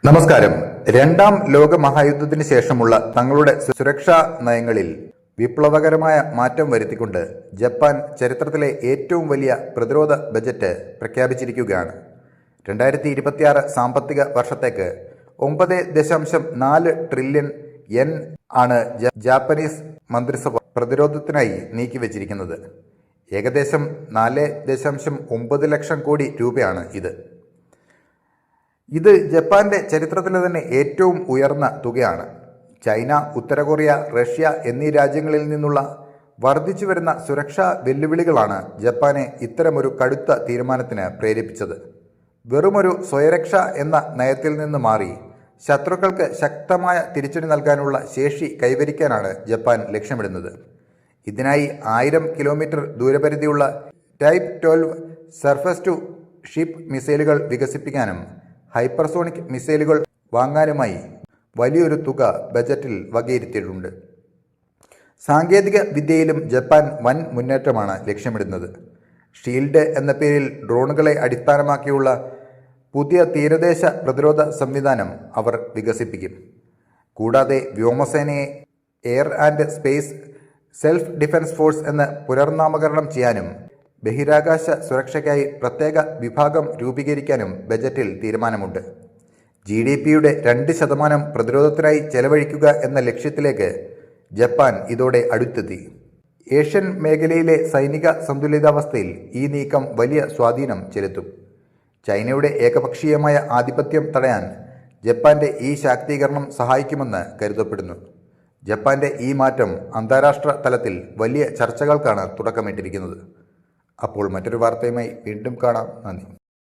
നമസ്കാരം. രണ്ടാം ലോക മഹായുദ്ധത്തിന് ശേഷമുള്ള തങ്ങളുടെ സുരക്ഷാ നയങ്ങളിൽ വിപ്ലവകരമായ മാറ്റം വരുത്തിക്കൊണ്ട് ജപ്പാൻ ചരിത്രത്തിലെ ഏറ്റവും വലിയ പ്രതിരോധ ബജറ്റ് പ്രഖ്യാപിച്ചിരിക്കുകയാണ്. 2026 സാമ്പത്തിക വർഷത്തേക്ക് 9.4 ട്രില്യൺ യെൻ ആണ് ജാപ്പനീസ് മന്ത്രിസഭ പ്രതിരോധത്തിനായി നീക്കിവച്ചിരിക്കുന്നത്. ഏകദേശം 4.9 ലക്ഷം കോടി രൂപയാണ് ഇത് ജപ്പാന്റെ ചരിത്രത്തിലെ തന്നെ ഏറ്റവും ഉയർന്ന തുകയാണ്. ചൈന, ഉത്തര കൊറിയ, റഷ്യ എന്നീ രാജ്യങ്ങളിൽ നിന്നുള്ള വർദ്ധിച്ചു വരുന്ന സുരക്ഷാ വെല്ലുവിളികളാണ് ജപ്പാനെ ഇത്തരമൊരു കടുത്ത തീരുമാനത്തിന് പ്രേരിപ്പിച്ചത്. വെറുമൊരു സ്വയരക്ഷ എന്ന നയത്തിൽ നിന്ന് മാറി ശത്രുക്കൾക്ക് ശക്തമായ തിരിച്ചടി നൽകാനുള്ള ശേഷി കൈവരിക്കാനാണ് ജപ്പാൻ ലക്ഷ്യമിടുന്നത്. ഇതിനായി 1000 കിലോമീറ്റർ ദൂരപരിധിയുള്ള ടൈപ്പ് 12 സർഫസ് ടു ഷിപ്പ് മിസൈലുകൾ വികസിപ്പിക്കാനും ഹൈപ്പർസോണിക് മിസൈലുകൾ വാങ്ങാനുമായി വലിയൊരു തുക ബജറ്റിൽ വകയിരുത്തിയിട്ടുണ്ട്. സാങ്കേതിക വിദ്യയിലും ജപ്പാൻ വൻ മുന്നേറ്റമാണ് ലക്ഷ്യമിടുന്നത്. ഷീൽഡ് എന്ന പേരിൽ ഡ്രോണുകളെ അടിസ്ഥാനമാക്കിയുള്ള പുതിയ തീരദേശ പ്രതിരോധ സംവിധാനം അവർ വികസിപ്പിക്കും. കൂടാതെ വ്യോമസേനയെ air and space self defence force എന്ന് പുനർനാമകരണം ചെയ്യാനും ബഹിരാകാശ സുരക്ഷയ്ക്കായി പ്രത്യേക വിഭാഗം രൂപീകരിക്കാനും ബജറ്റിൽ തീരുമാനമുണ്ട്. GDP-യുടെ 2% പ്രതിരോധത്തിനായി ചെലവഴിക്കുക എന്ന ലക്ഷ്യത്തിലേക്ക് ജപ്പാൻ ഇതോടെ അടുത്തെത്തി. ഏഷ്യൻ മേഖലയിലെ സൈനിക സന്തുലിതാവസ്ഥയിൽ ഈ നീക്കം വലിയ സ്വാധീനം ചെലുത്തും. ചൈനയുടെ ഏകപക്ഷീയമായ ആധിപത്യം തടയാൻ ജപ്പാന്റെ ഈ ശാക്തീകരണം സഹായിക്കുമെന്ന് കരുതപ്പെടുന്നു. ജപ്പാന്റെ ഈ മാറ്റം അന്താരാഷ്ട്ര തലത്തിൽ വലിയ ചർച്ചകൾക്കാണ് തുടക്കമിട്ടിരിക്കുന്നത്. അപ്പോൾ മറ്റൊരു വാർത്തയുമായി വീണ്ടും കാണാം. നന്ദി.